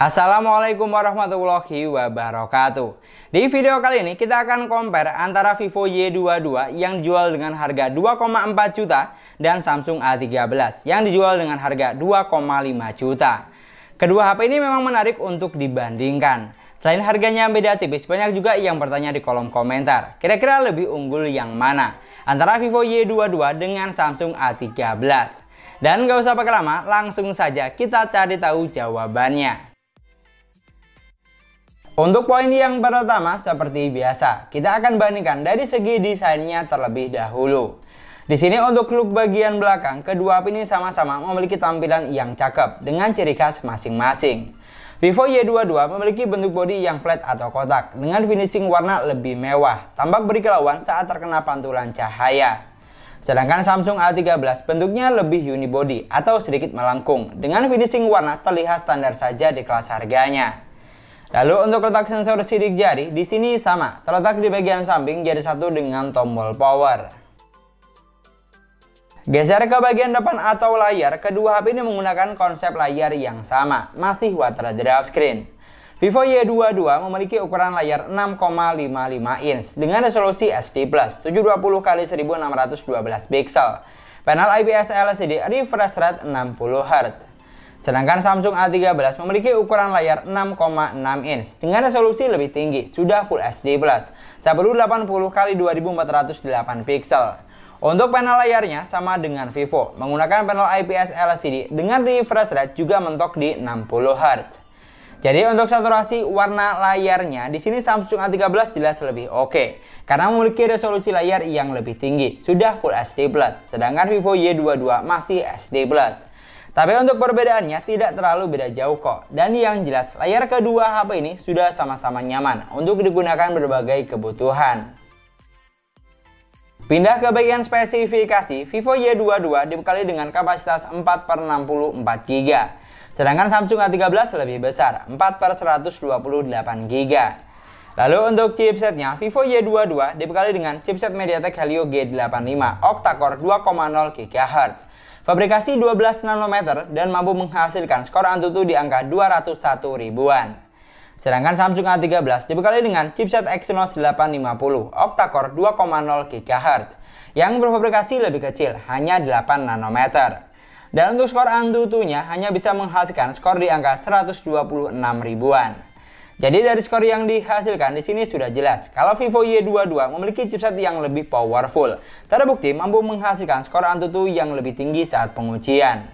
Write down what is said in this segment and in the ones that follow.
Assalamualaikum warahmatullahi wabarakatuh. Di video kali ini kita akan compare antara Vivo Y22 yang dijual dengan harga 2,4 juta dan Samsung A13 yang dijual dengan harga 2,5 juta. Kedua HP ini memang menarik untuk dibandingkan. Selain harganya yang beda tipis, banyak juga yang bertanya di kolom komentar, kira-kira lebih unggul yang mana antara Vivo Y22 dengan Samsung A13. Dan gak usah pakai lama, langsung saja kita cari tahu jawabannya. Untuk poin yang pertama, seperti biasa, kita akan bandingkan dari segi desainnya terlebih dahulu. Di sini untuk look bagian belakang, kedua HP ini sama-sama memiliki tampilan yang cakep dengan ciri khas masing-masing. Vivo Y22 memiliki bentuk bodi yang flat atau kotak dengan finishing warna lebih mewah, tampak berkilauan saat terkena pantulan cahaya. Sedangkan Samsung A13 bentuknya lebih unibody atau sedikit melengkung dengan finishing warna terlihat standar saja di kelas harganya. Lalu untuk letak sensor sidik jari di sini sama, terletak di bagian samping jari satu dengan tombol power. Geser ke bagian depan atau layar, kedua HP ini menggunakan konsep layar yang sama, masih water drop screen. Vivo Y22 memiliki ukuran layar 6,55 inch dengan resolusi SD+ 720x1612 pixel. Panel IPS LCD refresh rate 60 Hz. Sedangkan Samsung A13 memiliki ukuran layar 6,6 inch dengan resolusi lebih tinggi, sudah Full HD+, 1080x2408 pixel. Untuk panel layarnya sama dengan Vivo, menggunakan panel IPS LCD dengan refresh rate juga mentok di 60 Hz. Jadi untuk saturasi warna layarnya di sini Samsung A13 jelas lebih oke karena memiliki resolusi layar yang lebih tinggi, sudah Full HD+, sedangkan Vivo Y22 masih HD+. Tapi untuk perbedaannya tidak terlalu beda jauh kok. Dan yang jelas layar kedua HP ini sudah sama-sama nyaman untuk digunakan berbagai kebutuhan. Pindah ke bagian spesifikasi, Vivo Y22 dibekali dengan kapasitas 4/64 GB. Sedangkan Samsung A13 lebih besar, 4/128 GB. Lalu untuk chipsetnya, Vivo Y22 dibekali dengan chipset MediaTek Helio G85 octa-core 2,0 GHz. Fabrikasi 12 nanometer dan mampu menghasilkan skor Antutu di angka 201 ribuan. Sedangkan Samsung A13 dibekali dengan chipset Exynos 850 octa-core 2,0 GHz yang berfabrikasi lebih kecil, hanya 8 nanometer. Dan untuk skor Antutunya hanya bisa menghasilkan skor di angka 126 ribuan. Jadi dari skor yang dihasilkan di sini sudah jelas kalau Vivo Y22 memiliki chipset yang lebih powerful. Terbukti mampu menghasilkan skor Antutu yang lebih tinggi saat pengujian.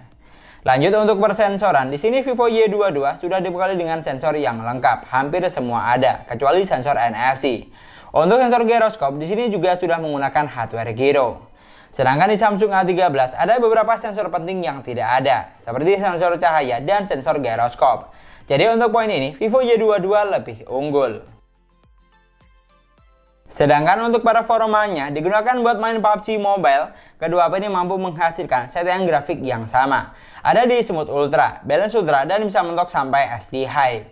Lanjut untuk persensoran, di sini Vivo Y22 sudah dibekali dengan sensor yang lengkap, hampir semua ada kecuali sensor NFC. Untuk sensor giroskop di sini juga sudah menggunakan hardware gyro. Sedangkan di Samsung A13 ada beberapa sensor penting yang tidak ada, seperti sensor cahaya dan sensor giroskop. Jadi untuk poin ini, Vivo Y22 lebih unggul. Sedangkan untuk performanya digunakan buat main PUBG Mobile, kedua HP ini mampu menghasilkan settingan grafik yang sama. Ada di Smooth Ultra, Balance Ultra, dan bisa mentok sampai SD High.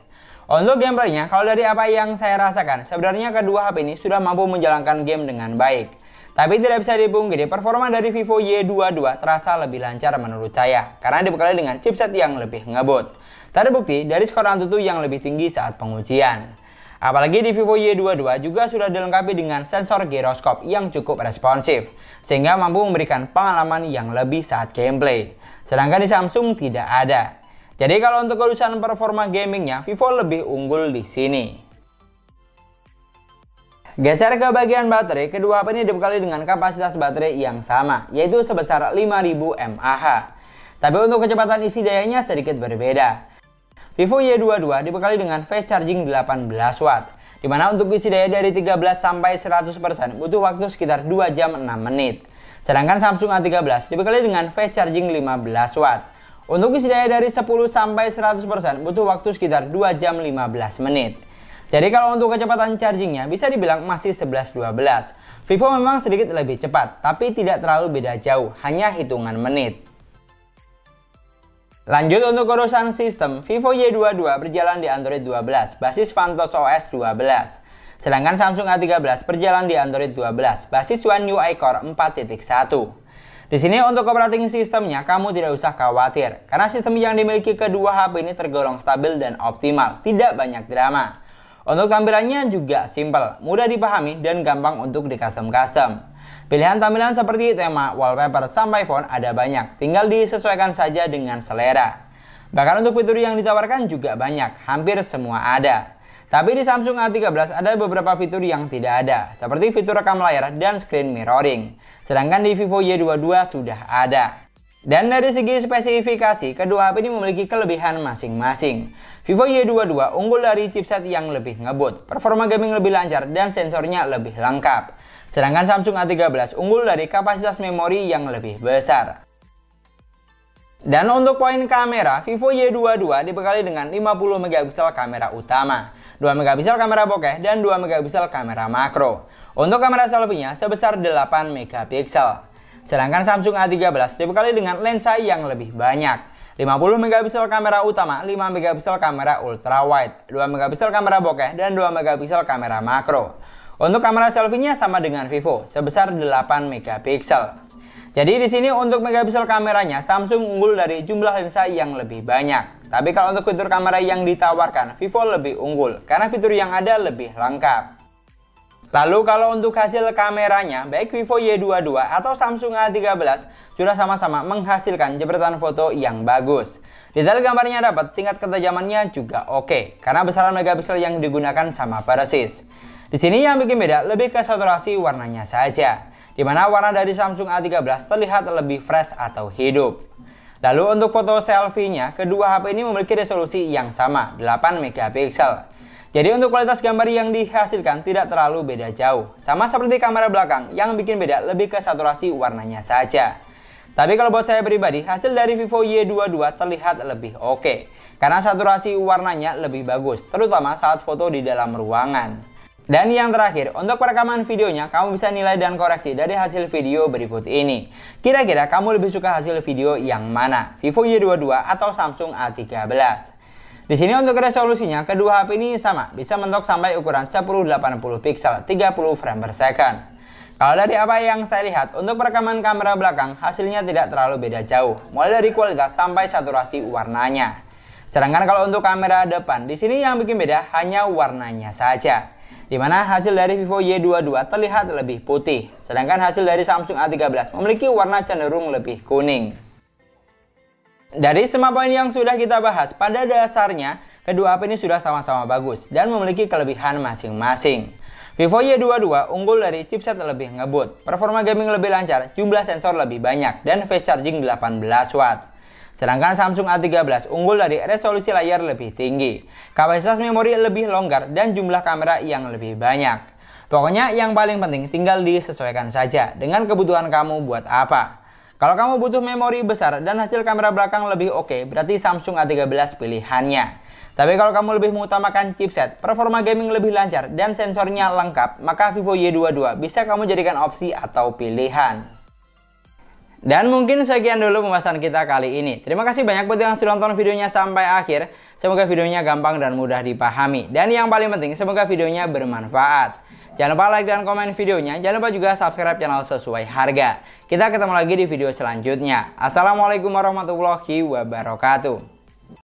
Untuk gameplaynya, kalau dari apa yang saya rasakan, sebenarnya kedua HP ini sudah mampu menjalankan game dengan baik. Tapi tidak bisa dipungkiri, performa dari Vivo Y22 terasa lebih lancar menurut saya, karena dibekali dengan chipset yang lebih ngebut. Terbukti dari skor Antutu yang lebih tinggi saat pengujian. Apalagi di Vivo Y22 juga sudah dilengkapi dengan sensor giroskop yang cukup responsif, sehingga mampu memberikan pengalaman yang lebih saat gameplay. Sedangkan di Samsung tidak ada. Jadi kalau untuk urusan performa gamingnya, Vivo lebih unggul di sini. Geser ke bagian baterai, kedua HP ini dibekali dengan kapasitas baterai yang sama, yaitu sebesar 5000 mAh. Tapi untuk kecepatan isi dayanya sedikit berbeda. Vivo Y22 dibekali dengan fast charging 18 watt, dimana untuk isi daya dari 13 sampai 100% butuh waktu sekitar 2 jam 6 menit. Sedangkan Samsung A13 dibekali dengan fast charging 15 watt. Untuk isi daya dari 10 sampai 100% butuh waktu sekitar 2 jam 15 menit. Jadi kalau untuk kecepatan chargingnya bisa dibilang masih 11-12. Vivo memang sedikit lebih cepat, tapi tidak terlalu beda jauh, hanya hitungan menit. Lanjut untuk urusan sistem, Vivo Y22 berjalan di Android 12, basis Vantos OS 12. Sedangkan Samsung A13 berjalan di Android 12, basis One UI Core 4.1. Di sini untuk operating sistemnya kamu tidak usah khawatir, karena sistem yang dimiliki kedua HP ini tergolong stabil dan optimal, tidak banyak drama. Untuk tampilannya juga simple, mudah dipahami dan gampang untuk di custom. Pilihan tampilan seperti tema, wallpaper, sampai font ada banyak, tinggal disesuaikan saja dengan selera. Bahkan untuk fitur yang ditawarkan juga banyak, hampir semua ada. Tapi di Samsung A13 ada beberapa fitur yang tidak ada, seperti fitur rekam layar dan screen mirroring. Sedangkan di Vivo Y22 sudah ada. Dan dari segi spesifikasi, kedua HP ini memiliki kelebihan masing-masing. Vivo Y22 unggul dari chipset yang lebih ngebut, performa gaming lebih lancar, dan sensornya lebih lengkap. Sedangkan Samsung A13 unggul dari kapasitas memori yang lebih besar. Dan untuk poin kamera, Vivo Y22 dibekali dengan 50 megapiksel kamera utama, 2 megapiksel kamera bokeh, dan 2 megapiksel kamera makro. Untuk kamera selfie-nya sebesar 8 megapiksel. Sedangkan Samsung A13 dibekali dengan lensa yang lebih banyak, 50 megapiksel kamera utama, 5 megapiksel kamera ultrawide, 2 megapiksel kamera bokeh, dan 2 megapiksel kamera makro. Untuk kamera selfie-nya sama dengan Vivo, sebesar 8 megapiksel. Jadi di sini untuk megapiksel kameranya Samsung unggul dari jumlah lensa yang lebih banyak. Tapi kalau untuk fitur kamera yang ditawarkan, Vivo lebih unggul karena fitur yang ada lebih lengkap. Lalu kalau untuk hasil kameranya, baik Vivo Y22 atau Samsung A13 sudah sama-sama menghasilkan jepretan foto yang bagus. Detail gambarnya dapat, tingkat ketajamannya juga oke, karena besaran megapiksel yang digunakan sama persis. Di sini yang bikin beda lebih ke saturasi warnanya saja, di mana warna dari Samsung A13 terlihat lebih fresh atau hidup. Lalu untuk foto selfie-nya, kedua HP ini memiliki resolusi yang sama, 8 megapiksel. Jadi untuk kualitas gambar yang dihasilkan tidak terlalu beda jauh. Sama seperti kamera belakang, yang bikin beda lebih ke saturasi warnanya saja. Tapi kalau buat saya pribadi, hasil dari Vivo Y22 terlihat lebih oke, karena saturasi warnanya lebih bagus, terutama saat foto di dalam ruangan. Dan yang terakhir, untuk perekaman videonya, kamu bisa nilai dan koreksi dari hasil video berikut ini. Kira-kira kamu lebih suka hasil video yang mana? Vivo Y22 atau Samsung A13? Di sini untuk resolusinya, kedua HP ini sama, bisa mentok sampai ukuran 1080 pixel, 30 frame per second. Kalau dari apa yang saya lihat, untuk perekaman kamera belakang, hasilnya tidak terlalu beda jauh, mulai dari kualitas sampai saturasi warnanya. Sedangkan kalau untuk kamera depan, di sini yang bikin beda hanya warnanya saja, di mana hasil dari Vivo Y22 terlihat lebih putih, sedangkan hasil dari Samsung A13 memiliki warna cenderung lebih kuning. Dari semua poin yang sudah kita bahas, pada dasarnya kedua HP ini sudah sama-sama bagus dan memiliki kelebihan masing-masing. Vivo Y22 unggul dari chipset lebih ngebut, performa gaming lebih lancar, jumlah sensor lebih banyak, dan fast charging 18 watt. Sedangkan Samsung A13 unggul dari resolusi layar lebih tinggi, kapasitas memori lebih longgar, dan jumlah kamera yang lebih banyak. Pokoknya yang paling penting tinggal disesuaikan saja dengan kebutuhan kamu buat apa. Kalau kamu butuh memori besar dan hasil kamera belakang lebih oke, berarti Samsung A13 pilihannya. Tapi kalau kamu lebih mengutamakan chipset, performa gaming lebih lancar, dan sensornya lengkap, maka Vivo Y22 bisa kamu jadikan opsi atau pilihan. Dan mungkin sekian dulu pembahasan kita kali ini. Terima kasih banyak buat yang sudah nonton videonya sampai akhir. Semoga videonya gampang dan mudah dipahami. Dan yang paling penting, semoga videonya bermanfaat. Jangan lupa like dan komen videonya. Jangan lupa juga subscribe channel sesuai harga. Kita ketemu lagi di video selanjutnya. Assalamualaikum warahmatullahi wabarakatuh.